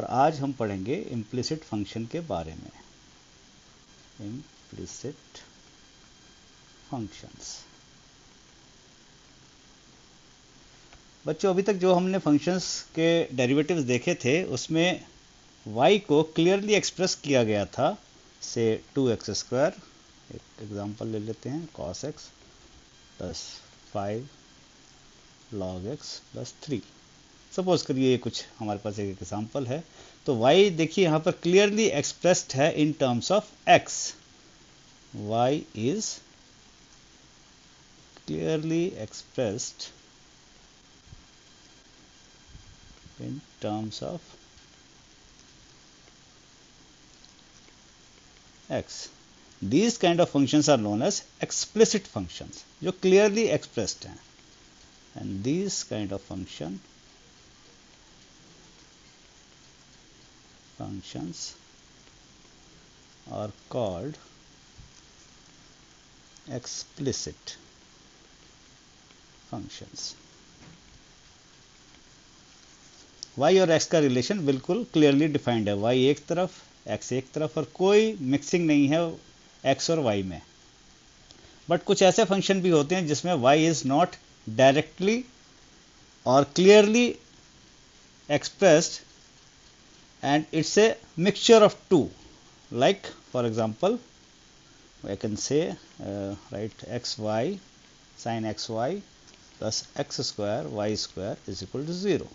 और आज हम पढ़ेंगे इम्प्लिसिट फंक्शन के बारे में। Implicit functions. बच्चों, अभी तक जो हमने फंक्शंस के डेरिवेटिव्स देखे थे उसमें y को क्लियरली एक्सप्रेस किया गया था से 2x²। एक एग्जांपल ले लेते हैं, cos x plus 5 log x plus 3। Suppose करिए ये कुछ हमारे पास एक एग्जांपल है। तो y देखिए यहाँ पर क्लियरली एक्सप्रेस्ड है in terms of x। y is clearly expressed in terms of x. These kind of functions are known as explicit functions, जो clearly expressed हैं. And these kind of functions are called explicit functions. y और x का relation बिल्कुल clearly defined है। y एक तरफ, x एक तरफ, और कोई मिक्सिंग नहीं है x और y में। बट कुछ ऐसे फंक्शन भी होते हैं जिसमें y इज नॉट डायरेक्टली और clearly expressed and it's a mixture of two. Like for example, I can say write xy sin xy plus x square y square is equal to 0.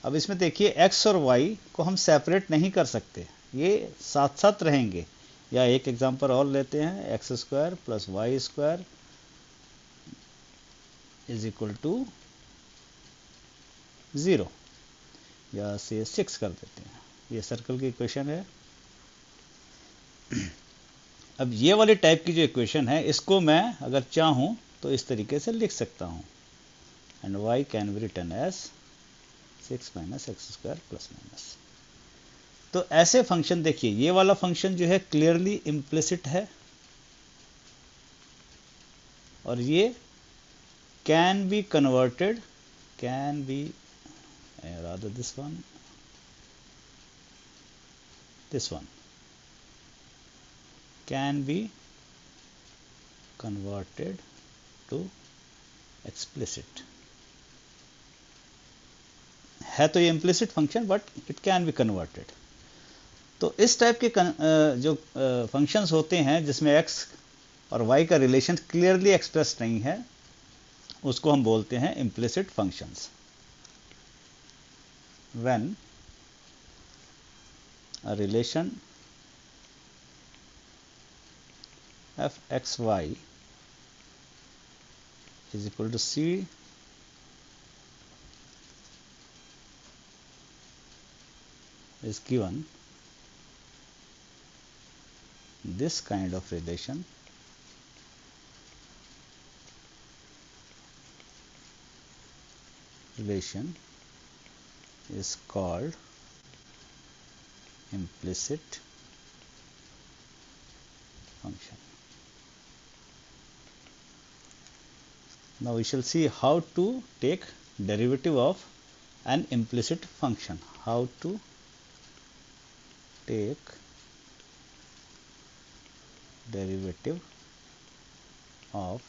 अब इसमें देखिए x और y को हम separate नहीं कर सकते, ये साथ साथ रहेंगे। या एक एग्जांपल और लेते हैं, X square plus Y square is equal to 0, या से 6 कर देते हैं। ये सर्कल की इक्वेशन है। अब ये वाली टाइप की जो इक्वेशन है इसको मैं अगर चाहूं तो इस तरीके से लिख सकता हूं, and y can be written as 6 minus x square plus minus. तो ऐसे फंक्शन देखिए, ये वाला फंक्शन जो है क्लियरली इम्प्लिसिट है, और ये can be converted, can be rather this one can be converted to explicit है। तो ये implicit function, but it can be converted. तो इस टाइप के जो फंक्शंस होते हैं जिसमें x और y का रिलेशन क्लियरली एक्सप्रेस नहीं है, उसको हम बोलते हैं implicit functions. When a relation fxy is equal to c is given, this kind of relation is called implicit function. Now we shall see how to take derivative of an implicit function. How to take derivative of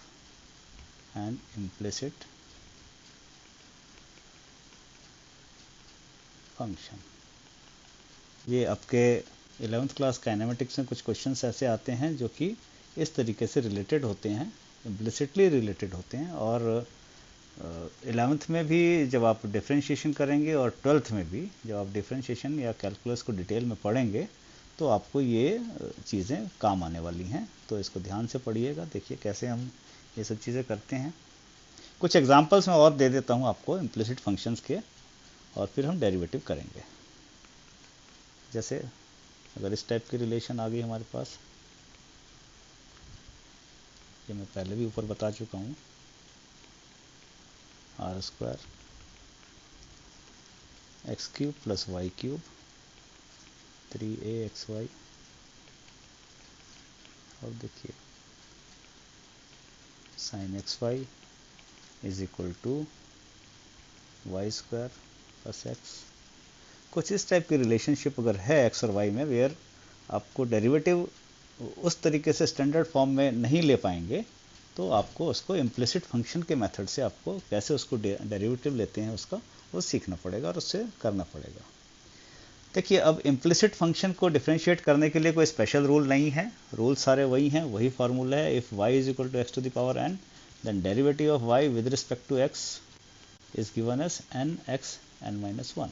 an implicit function. ये आपके 11th class kinematics में कुछ questions ऐसे आते हैं जो कि इस तरीके से रिलेटेड होते हैं, इम्प्लिसिटली रिलेटेड होते हैं। और 11th में भी जब आप डिफरेंशिएशन करेंगे, और 12th में भी जब आप डिफरेंशिएशन या कैलकुलस को डिटेल में पढ़ेंगे, तो आपको ये चीज़ें काम आने वाली हैं। तो इसको ध्यान से पढ़िएगा, देखिए कैसे हम ये सब चीज़ें करते हैं। कुछ एग्जांपल्स मैं और दे देता हूँ आपको इम्प्लिसिट फंक्शंस के, और फिर हम डेरिवेटिव करेंगे। जैसे अगर इस टाइप की रिलेशन आ गई हमारे पास, ये मैं पहले भी ऊपर बता चुका हूँ, R square X cube plus Y cube 3aXy, और देखिए sine XY is equal to Y square plus X. कुछ इस टाइप की रिलेशनशिप अगर है एक्स और वाई में, वेयर आपको डेरिवेटिव उस तरीके से स्टैंडर्ड फॉर्म में नहीं ले पाएंगे, तो आपको उसको इम्प्लिसिट फंक्शन के मेथड से आपको कैसे उसको डेरिवेटिव लेते हैं उसका वो सीखना पड़ेगा और उससे करना पड़ेगा। देखिए, अब इम्प्लिसिट फंक्शन को डिफरेंशिएट करने के लिए कोई स्पेशल रूल नहीं है, रूल सारे वही हैं, वही फार्मूला है। If y is equal to X to the power n, then derivative of y with respect to x is given as nx n-1।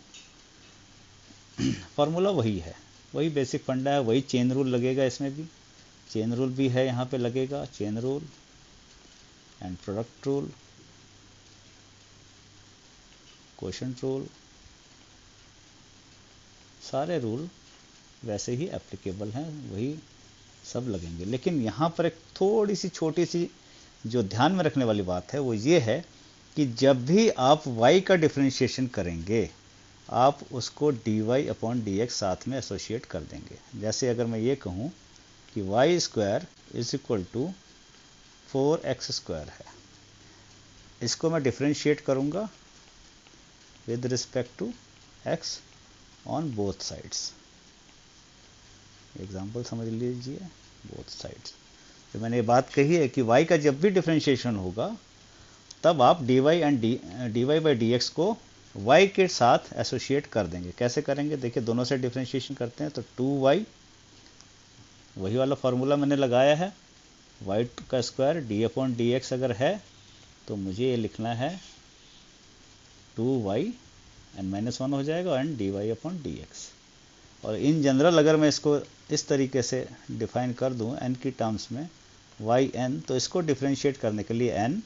Formula वही है, वही बेसिक फंडा है, वही चेन रूल लगेगा, इसमें भी चेन रूल भी है, यहाँ पे लगेगा chain rule and product rule, quotient rule, सारे रूल वैसे ही एप्लीकेबल हैं, वही सब लगेंगे। लेकिन यहाँ पर एक थोड़ी सी छोटी सी जो ध्यान में रखने वाली बात है वो ये है कि जब भी आप y का डिफरेंशिएशन करेंगे, आप उसको dy अपॉन dx साथ में एसोसिएट कर देंगे। जैसे अगर मैं ये कहूँ कि Y square is equal to 4x square है, इसको मैं डिफरेंशिएट करूँगा with respect to x on both sides. Example समझ लीजिए, बोथ साइड्स। तो मैंने ये बात कही है कि y का जब भी डिफरेंशिएशन होगा तब आप dy बाई dx को y के साथ एसोसिएट कर देंगे। कैसे करेंगे? देखिए, दोनों से डिफरेंशिएशन करते हैं तो 2y, वही वाला फॉर्मूला मैंने लगाया है, y का स्क्वायर d अपॉन dx अगर है तो मुझे ये लिखना है 2y n-1 हो जाएगा एंड dy अपॉन dx। और इन जनरल अगर मैं इसको इस तरीके से डिफाइन कर दूं n की टर्म्स में yn, तो इसको डिफरेंशिएट करने के लिए n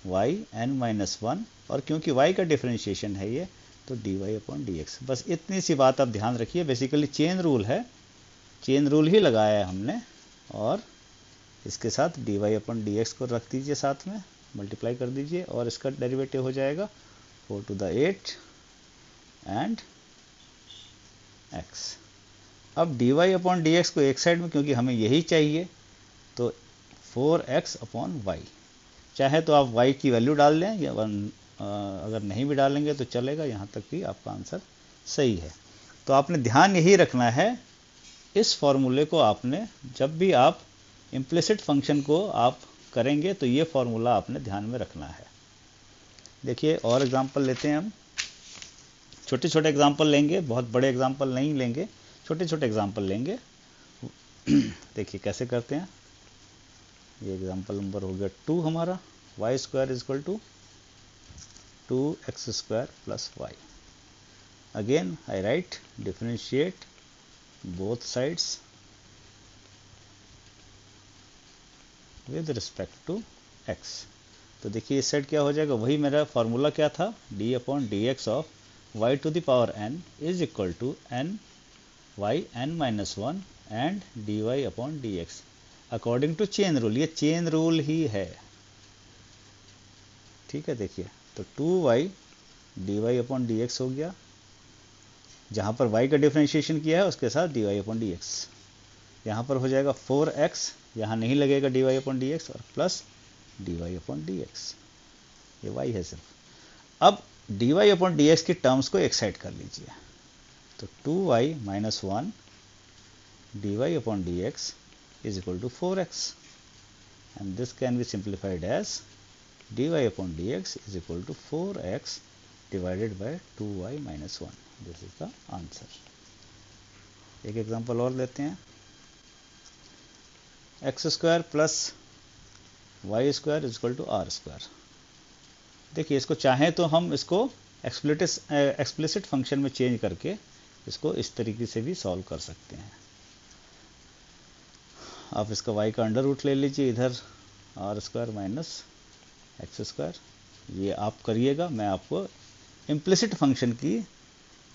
y n-1, और क्योंकि y का डिफरेंशिएशन है ये तो dy अपॉन dx। बस इतनी सी बात आप ध्यान रखिए। बेसिकली चेन रूल है, चेन रूल ही लगाया है हमने, और इसके साथ dy अपॉन dx को रख दीजिए, साथ में मल्टीप्लाई कर दीजिए, और इसका डेरिवेटिव हो जाएगा 4 to the 8 एंड x। अब dy अपॉन dx को एक साइड में, क्योंकि हमें यही चाहिए, तो 4x अपॉन y, चाहे तो आप y की वैल्यू डाल लें या अगर नहीं भी डालेंगे तो चलेगा, यहाँ तक भी आपका आंसर सही है। तो आपने ध्यान यही रखना है, इस फॉर्मूले को आपने जब भी आप इम्प्लिसिट फंक्शन को आप करेंगे तो ये फॉर्मूला आपने ध्यान में रखना है। देखिए, और एग्जांपल लेते हैं हम, छोटे छोटे एग्जांपल लेंगे, बहुत बड़े एग्जांपल नहीं लेंगे, छोटे छोटे एग्जांपल लेंगे। देखिए कैसे करते हैं। ये एग्जांपल नंबर हो गया 2 हमारा, y square is equal to 2x square plus y। Again I write differentiate both sides with respect to x। तो देखिए इस साइड क्या हो जाएगा, वही मेरा फॉर्मूला क्या था, d upon dx of y to the power n is equal to n y n-1 and dy upon dx according to chain rule. ये चेन रूल ही है, ठीक है। देखिए, तो 2y dy अपॉन dx हो गया, जहाँ पर y का डिफरेंशिएशन किया है उसके साथ dy अपॉन dx। यहाँ पर हो जाएगा 4x, यहाँ नहीं लगेगा dy अपॉन dx, और प्लस dy अपॉन dx, ये y है सिर्फ। अब dy अपॉन dx की टर्म्स को एक साइड कर लीजिए, तो 2y minus 1 dy upon dx is equal to 4x, and this can be simplified as dy upon dx is equal to 4x divided by 2y minus 1. This is the answer. एक example और लेते हैं, x square plus Y square is equal to r square. देखिए, इसको चाहें तो हम इसको एक्सप्लिसिट फंक्शन में चेंज करके इसको इस तरीके से भी सॉल्व कर सकते हैं। आप इसका y का अंडर रूट ले लीजिए, इधर r square minus x square, ये आप करिएगा, मैं आपको इम्प्लिसिट फंक्शन की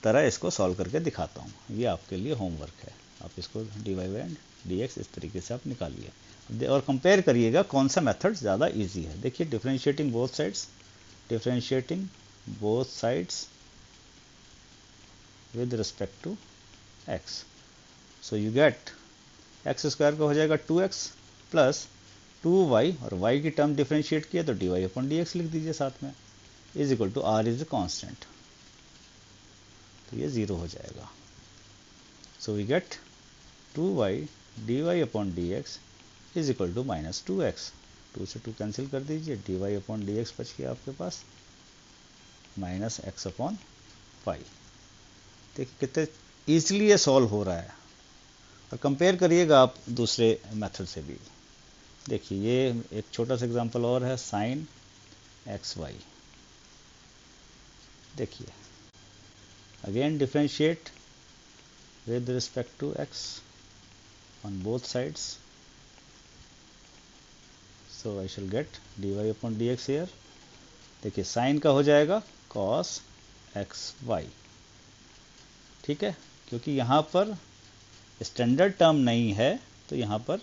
तरह इसको सॉल्व करके दिखाता हूँ। ये आपके लिए होमवर्क है, आप इसको dy एंड dx इस तरीके से आप निकालिए और कंपेयर करिएगा कौन सा मेथड ज़्यादा इजी है। देखिए, differentiating both sides with respect to x, so you get x square का हो जाएगा 2x प्लस 2y, और y की टर्म डिफरेंशिएट किया तो dy अपॉन dx लिख दीजिए साथ में, is equal to r is a constant. तो ये 0 हो जाएगा। So we get 2y dy upon D x is equal to -2x। 2 से 2 कैंसिल कर दीजिए, dy अपॉन डी एक्स बच गया आपके पास -x अपॉन पाई। देखिए कितने ईजिली ये सॉल्व हो रहा है। और कंपेयर करिएगा आप दूसरे मेथड से भी। देखिए ये एक छोटा सा एग्जांपल और है, साइन एक्स वाई। देखिए again differentiate with respect to x on both sides. So I shall get dy upon D x here. देखिए साइन का हो जाएगा कॉस एक्स वाई, ठीक है, क्योंकि यहाँ पर स्टैंडर्ड टर्म नहीं है तो यहाँ पर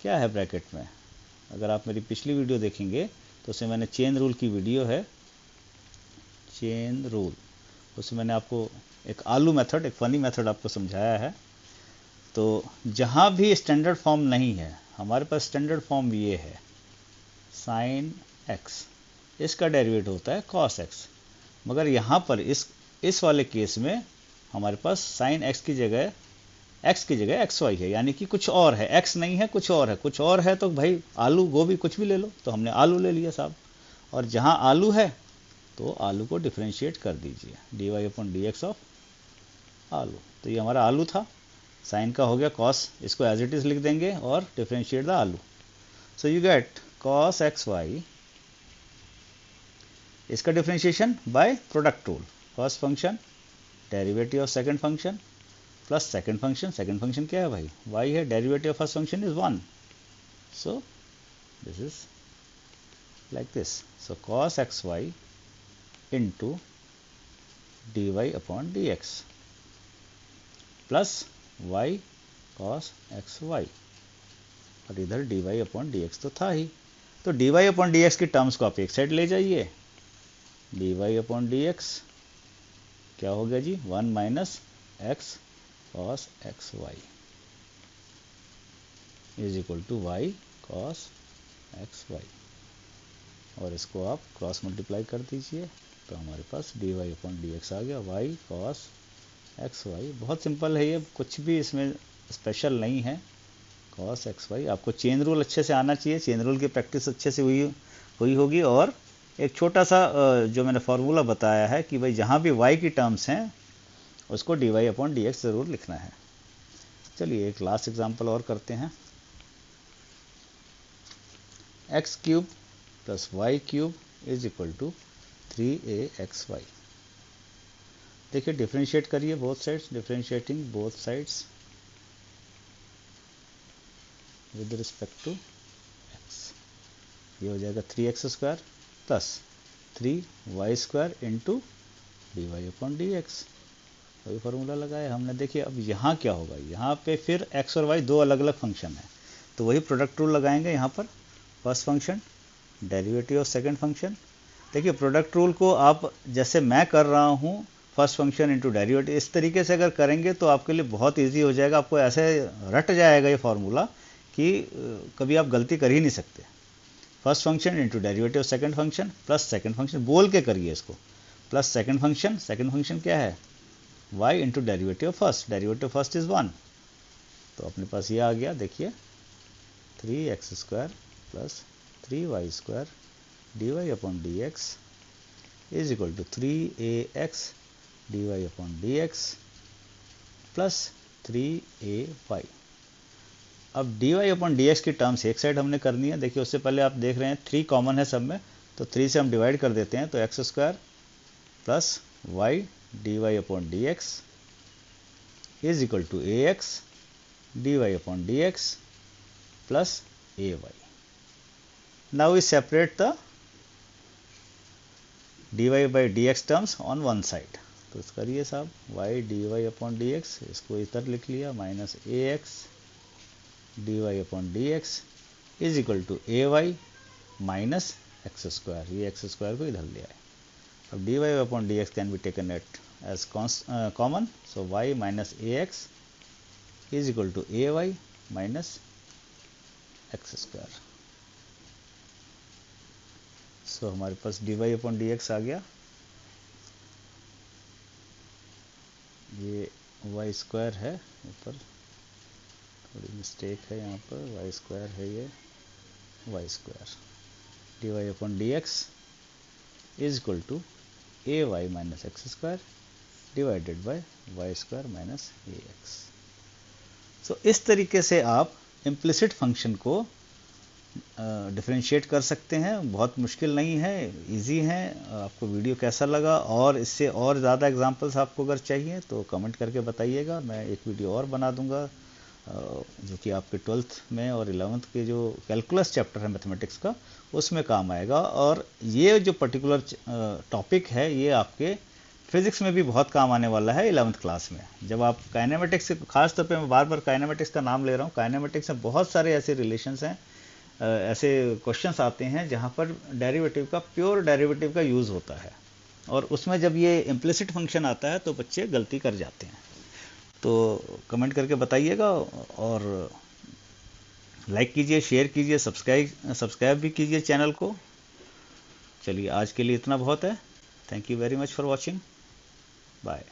क्या है ब्रैकेट में। अगर आप मेरी पिछली वीडियो देखेंगे तो उसमें मैंने चेन रूल की वीडियो है, चेन रूल, उसमें मैंने आपको एक आलू मेथड, एक फनी मेथड आपको समझाया है। तो जहाँ भी स्टैंडर्ड फॉर्म नहीं है, हमारे पास स्टैंडर्ड फॉर्म ये है साइन एक्स, इसका डेरिवेटिव होता है कॉस एक्स, मगर यहाँ पर इस वाले केस में हमारे पास साइन एक्स की जगह एक्स वाई है, यानी कि कुछ और है, एक्स नहीं है कुछ और है। कुछ और है तो भाई आलू गोभी कुछ भी ले लो, तो हमने आलू ले लिया साहब। और जहाँ आलू है तो आलू को डिफरेंशिएट कर दीजिए, d Y upon D x of आलू। तो ये हमारा आलू था, साइन का हो गया कॉस, इसको एज इट इज लिख देंगे और डिफरेंशिएट द आलू। So you get cos X Y, इसका differentiation by product rule, first function derivative of second function plus second function क्या है भाई, y है, derivative of first function is 1, so this is like this. So cos X Y into D Y upon D x plus Y cos X Y, और इधर D Y upon D X तो था ही, तो D Y upon D x की terms को आप एक साइड ले जाइए। D Y upon D X क्या हो गया जी, 1 minus X cos X Y is equal to Y cos X Y, और इसको आप क्रॉस मल्टीप्लाई कर दीजिए तो हमारे पास D Y upon D X आ गया, वाई cos एक्स वाई। बहुत सिंपल है ये, कुछ भी इसमें स्पेशल नहीं है, cos एक्स वाई। आपको चेन रूल अच्छे से आना चाहिए, चेन रूल की प्रैक्टिस अच्छे से हुई होगी। और एक छोटा सा जो मैंने फार्मूला बताया है कि भाई जहाँ भी y की टर्म्स हैं उसको d Y upon D x ज़रूर लिखना है। चलिए एक लास्ट एग्जांपल और करते हैं, x cube plus Y cube is equal to 3axy। देखिए डिफरेंशिएट करिए both sides, differentiating both sides with respect to x, ये हो जाएगा 3x square plus 3y square into D Y upon D x. वही formula लगाया हमने। देखिए अब यहाँ क्या होगा, यहाँ पे फिर x और y दो अलग अलग फंक्शन है, तो वही प्रोडक्ट रूल लगाएंगे यहाँ पर, first function derivative of second function. देखिए प्रोडक्ट रूल को आप जैसे मैं कर रहा हूँ, फर्स्ट फंक्शन इंटू डेरिवेटिव, इस तरीके से अगर करेंगे तो आपके लिए बहुत ईजी हो जाएगा। आपको ऐसे रट जाएगा ये फार्मूला कि कभी आप गलती कर ही नहीं सकते। First function into derivative of second function plus second function, बोल के करिए इसको, प्लस सेकंड फंक्शन क्या है, y into derivative first is 1, तो अपने पास ये आ गया। देखिए 3x square plus 3y square D Y upon D x is equal to 3ax d Y upon D x plus 3ay। अब d Y upon D x की terms एक साइड हमने करनी है। देखिए उससे पहले आप देख रहे हैं 3 कॉमन है सब में, तो 3 से हम डिवाइड कर देते हैं, तो x square plus y d Y upon D x is equal to a x d Y upon D x plus a y. Now we separate the d y by d x terms on one side, तो करिए साहब, y d Y upon D x, इसको इधर लिख लिया, minus A x d Y upon D x is equal to A Y minus x square, ये x square को इधर ले आए। अब dy upon dx can be taken as common, so y minus ax is equal to ay minus x square। so हमारे पास dy upon dx आ गया, ये Y square है, ऊपर थोड़ी मिस्टेक है, यहाँ पर वाई स्क्वायर है, ये Y square D Y upon D x is equal to A Y minus x square divided by Y square minus A X. So इस तरीके से आप इम्प्लिसिट फंक्शन को डिफरेंशिएट कर सकते हैं। बहुत मुश्किल नहीं है, इजी है। आपको वीडियो कैसा लगा और इससे और ज़्यादा एग्जांपल्स आपको अगर चाहिए तो कमेंट करके बताइएगा, मैं एक वीडियो और बना दूंगा जो कि आपके 12th में और 11th के जो कैलकुलस चैप्टर है मैथमेटिक्स का उसमें काम आएगा। और ये जो पर्टिकुलर टॉपिक है ये आपके फिजिक्स में भी बहुत काम आने वाला है 11th क्लास में। जब आप काइनेमेटिक्स, खास तौर पे मैं बार बार काइनेमेटिक्स का नाम ले रहा हूँ, काइनेमेटिक्स में बहुत सारे ऐसे रिलेशंस हैं, ऐसे क्वेश्चंस आते हैं जहाँ पर डेरिवेटिव का, प्योर डेरिवेटिव का यूज़ होता है, और उसमें जब ये इम्प्लिसिट फंक्शन आता है तो बच्चे गलती कर जाते हैं। तो कमेंट करके बताइएगा और लाइक कीजिए, शेयर कीजिए, सब्सक्राइब भी कीजिए चैनल को। चलिए आज के लिए इतना बहुत है। Thank you very much for watching. Bye.